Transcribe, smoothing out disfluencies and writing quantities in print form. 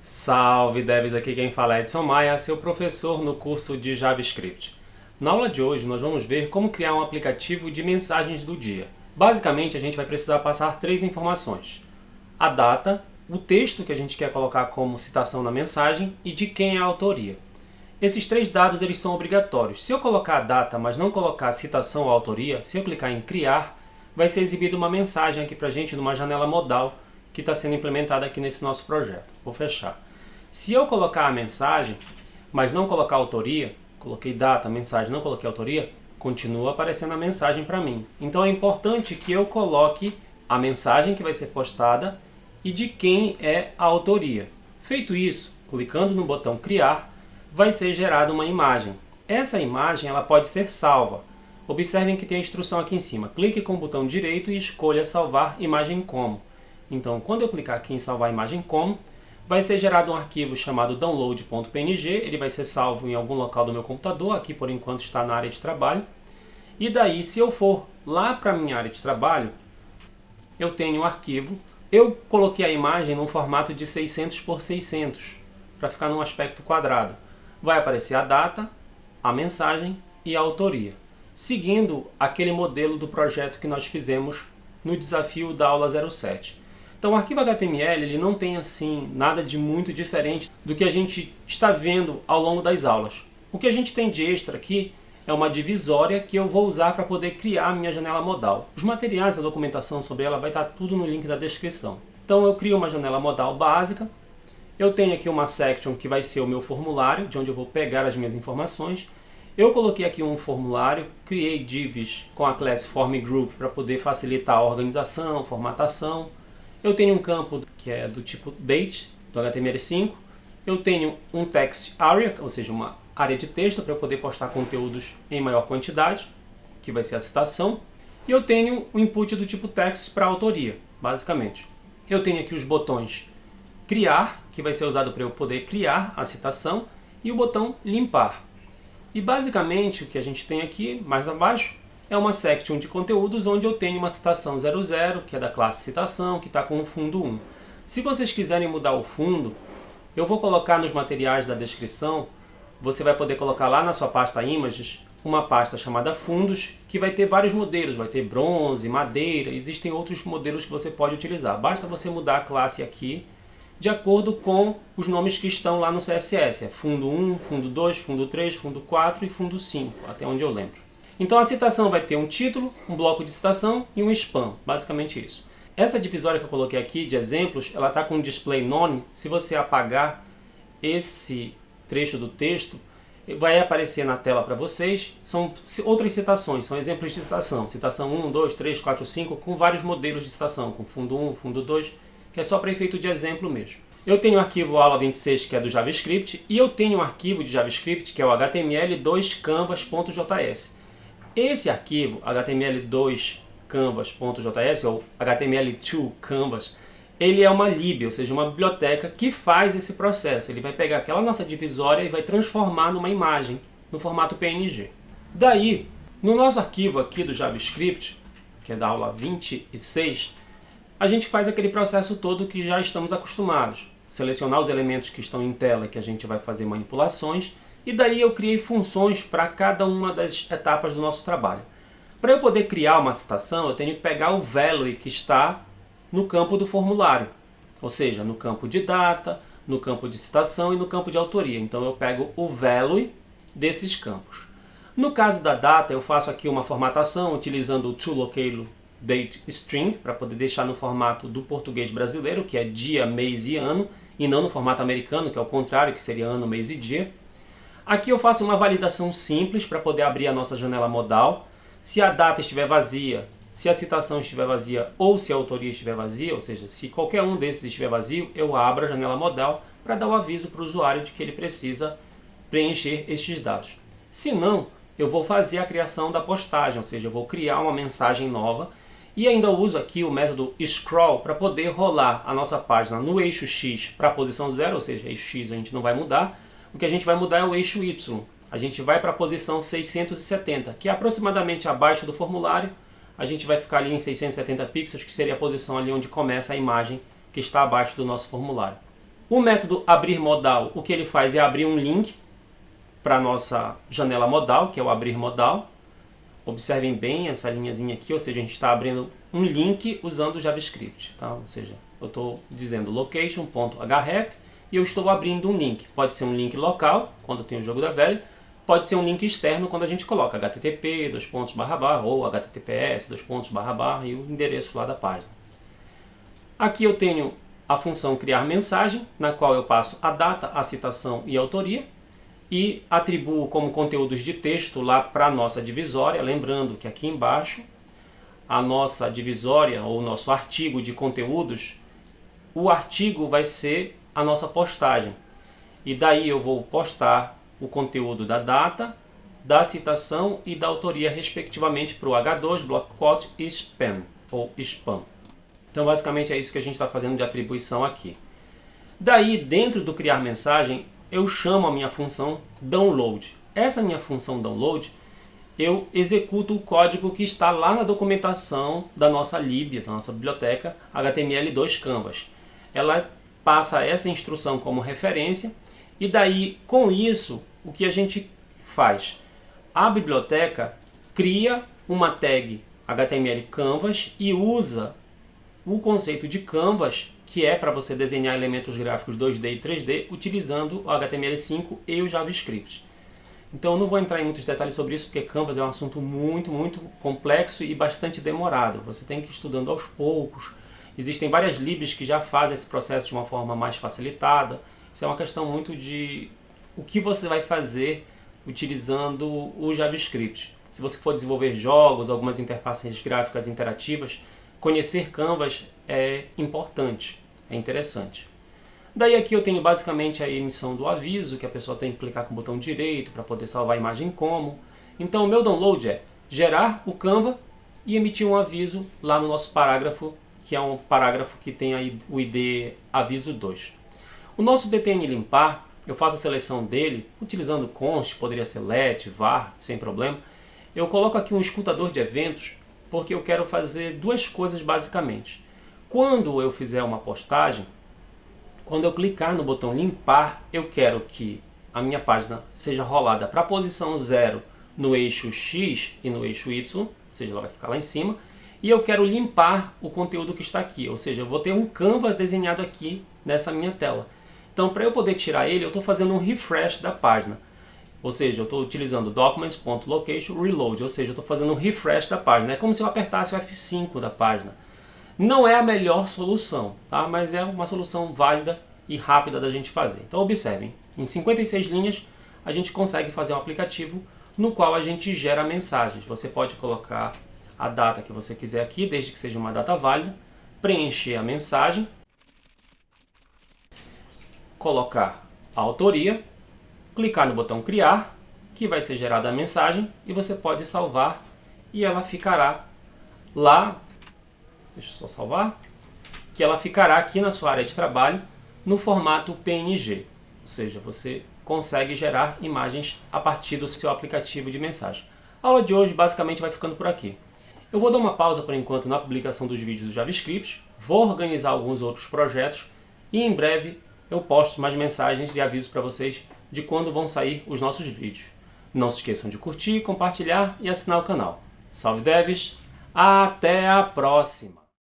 Salve devs, aqui quem fala é Edson Maia, seu professor no curso de JavaScript. Na aula de hoje nós vamos ver como criar um aplicativo de mensagens do dia. Basicamente a gente vai precisar passar três informações: a data, o texto que a gente quer colocar como citação na mensagem e de quem é a autoria. Esses três dados eles são obrigatórios. Se eu colocar a data, mas não colocar a citação ou a autoria, se eu clicar em criar, vai ser exibida uma mensagem aqui pra gente numa janela modal que está sendo implementada aqui nesse nosso projeto. Vou fechar. Se eu colocar a mensagem, mas não colocar a autoria, coloquei data, mensagem, não coloquei a autoria, continua aparecendo a mensagem para mim. Então é importante que eu coloque a mensagem que vai ser postada e de quem é a autoria. Feito isso, clicando no botão criar, vai ser gerada uma imagem. Essa imagem ela pode ser salva. Observem que tem a instrução aqui em cima. Clique com o botão direito e escolha salvar imagem como. Então, quando eu clicar aqui em salvar imagem como, vai ser gerado um arquivo chamado download.png, ele vai ser salvo em algum local do meu computador, aqui por enquanto está na área de trabalho. E daí, se eu for lá para a minha área de trabalho, eu tenho um arquivo, eu coloquei a imagem num formato de 600 por 600, para ficar num aspecto quadrado. Vai aparecer a data, a mensagem e a autoria, seguindo aquele modelo do projeto que nós fizemos no desafio da aula 07. Então o arquivo HTML ele não tem assim nada de muito diferente do que a gente está vendo ao longo das aulas. O que a gente tem de extra aqui é uma divisória que eu vou usar para poder criar a minha janela modal. Os materiais, a documentação sobre ela vai estar tudo no link da descrição. Então eu crio uma janela modal básica. Eu tenho aqui uma section que vai ser o meu formulário, de onde eu vou pegar as minhas informações. Eu coloquei aqui um formulário, criei divs com a classe FormGroup para poder facilitar a organização, formatação. Eu tenho um campo que é do tipo date, do HTML5. Eu tenho um text area, ou seja, uma área de texto para eu poder postar conteúdos em maior quantidade, que vai ser a citação. E eu tenho um input do tipo text para autoria, basicamente. Eu tenho aqui os botões criar, que vai ser usado para eu poder criar a citação, e o botão limpar. E basicamente o que a gente tem aqui, mais abaixo, é uma section de conteúdos onde eu tenho uma citação 00, que é da classe citação, que está com o fundo 1. Se vocês quiserem mudar o fundo, eu vou colocar nos materiais da descrição, você vai poder colocar lá na sua pasta images, uma pasta chamada fundos, que vai ter vários modelos, vai ter bronze, madeira, existem outros modelos que você pode utilizar. Basta você mudar a classe aqui, de acordo com os nomes que estão lá no CSS. É fundo 1, fundo 2, fundo 3, fundo 4 e fundo 5, até onde eu lembro. Então a citação vai ter um título, um bloco de citação e um spam, basicamente isso. Essa divisória que eu coloquei aqui de exemplos, ela está com display none. Se você apagar esse trecho do texto, vai aparecer na tela para vocês. São outras citações, são exemplos de citação. Citação 1, 2, 3, 4, 5, com vários modelos de citação, com fundo 1, fundo 2, que é só para efeito de exemplo mesmo. Eu tenho o arquivo aula26, que é do JavaScript, e eu tenho um arquivo de JavaScript, que é o html2canvas.js. Esse arquivo, html2canvas.js, ou html2canvas, ele é uma lib, ou seja, uma biblioteca que faz esse processo. Ele vai pegar aquela nossa divisória e vai transformar numa imagem, no formato PNG. Daí, no nosso arquivo aqui do JavaScript, que é da aula 26, a gente faz aquele processo todo que já estamos acostumados. Selecionar os elementos que estão em tela, que a gente vai fazer manipulações, e daí eu criei funções para cada uma das etapas do nosso trabalho. Para eu poder criar uma citação, eu tenho que pegar o value que está no campo do formulário. Ou seja, no campo de data, no campo de citação e no campo de autoria. Então eu pego o value desses campos. No caso da data, eu faço aqui uma formatação utilizando o toLocateDateString para poder deixar no formato do português brasileiro, que é dia, mês e ano, e não no formato americano, que é o contrário, que seria ano, mês e dia. Aqui eu faço uma validação simples para poder abrir a nossa janela modal. Se a data estiver vazia, se a citação estiver vazia ou se a autoria estiver vazia, ou seja, se qualquer um desses estiver vazio, eu abro a janela modal para dar o aviso para o usuário de que ele precisa preencher estes dados. Se não, eu vou fazer a criação da postagem, ou seja, eu vou criar uma mensagem nova e ainda uso aqui o método scroll para poder rolar a nossa página no eixo X para a posição 0, ou seja, eixo X a gente não vai mudar. O que a gente vai mudar é o eixo Y. A gente vai para a posição 670, que é aproximadamente abaixo do formulário. A gente vai ficar ali em 670 pixels, que seria a posição ali onde começa a imagem que está abaixo do nosso formulário. O método abrir modal, o que ele faz é abrir um link para a nossa janela modal, que é o abrir modal. Observem bem essa linhazinha aqui, ou seja, a gente está abrindo um link usando o JavaScript. Tá? Ou seja, eu estou dizendo location.href e eu estou abrindo um link. Pode ser um link local, quando tem o jogo da velha, pode ser um link externo quando a gente coloca http, ou https, e o endereço lá da página. Aqui eu tenho a função criar mensagem, na qual eu passo a data, a citação e a autoria, e atribuo como conteúdos de texto lá para a nossa divisória, lembrando que aqui embaixo, a nossa divisória ou o nosso artigo de conteúdos, o artigo vai ser a nossa postagem. E daí eu vou postar o conteúdo da data, da citação e da autoria, respectivamente, para o H2, block quote e spam, ou spam. Então, basicamente, é isso que a gente está fazendo de atribuição aqui. Daí, dentro do criar mensagem, eu chamo a minha função download. Essa minha função download, eu executo o código que está lá na documentação da nossa lib, da nossa biblioteca HTML2 Canvas. Ela passa essa instrução como referência e daí, com isso, o que a gente faz? A biblioteca cria uma tag HTML Canvas e usa o conceito de Canvas, que é para você desenhar elementos gráficos 2D e 3D, utilizando o HTML5 e o JavaScript. Então eu não vou entrar em muitos detalhes sobre isso, porque Canvas é um assunto muito complexo e bastante demorado. Você tem que ir estudando aos poucos. Existem várias libs que já fazem esse processo de uma forma mais facilitada. Isso é uma questão muito de o que você vai fazer utilizando o JavaScript. Se você for desenvolver jogos, algumas interfaces gráficas interativas, conhecer Canvas é importante, é interessante. Daí aqui eu tenho basicamente a emissão do aviso, que a pessoa tem que clicar com o botão direito para poder salvar a imagem como. Então o meu download é gerar o Canva e emitir um aviso lá no nosso parágrafo, que é um parágrafo que tem aí o ID aviso 2. O nosso btn limpar, eu faço a seleção dele, utilizando const, poderia ser let, var, sem problema. Eu coloco aqui um escutador de eventos, porque eu quero fazer duas coisas basicamente. Quando eu fizer uma postagem, quando eu clicar no botão limpar, eu quero que a minha página seja rolada para a posição 0 no eixo X e no eixo Y, ou seja, ela vai ficar lá em cima, e eu quero limpar o conteúdo que está aqui, ou seja, eu vou ter um canvas desenhado aqui nessa minha tela. Então, para eu poder tirar ele, eu estou fazendo um refresh da página. Ou seja, eu estou utilizando documents.location.reload, ou seja, eu estou fazendo um refresh da página. É como se eu apertasse o F5 da página. Não é a melhor solução, tá? Mas é uma solução válida e rápida da gente fazer. Então observem, em 56 linhas a gente consegue fazer um aplicativo no qual a gente gera mensagens. Você pode colocar a data que você quiser aqui, desde que seja uma data válida, preencher a mensagem, colocar a autoria, clicar no botão criar, que vai ser gerada a mensagem, e você pode salvar e ela ficará lá, deixa eu só salvar, que ela ficará aqui na sua área de trabalho no formato PNG, ou seja, você consegue gerar imagens a partir do seu aplicativo de mensagem. A aula de hoje basicamente vai ficando por aqui. Eu vou dar uma pausa por enquanto na publicação dos vídeos do JavaScript, vou organizar alguns outros projetos e em breve eu posto mais mensagens e avisos para vocês de quando vão sair os nossos vídeos. Não se esqueçam de curtir, compartilhar e assinar o canal. Salve devs, até a próxima!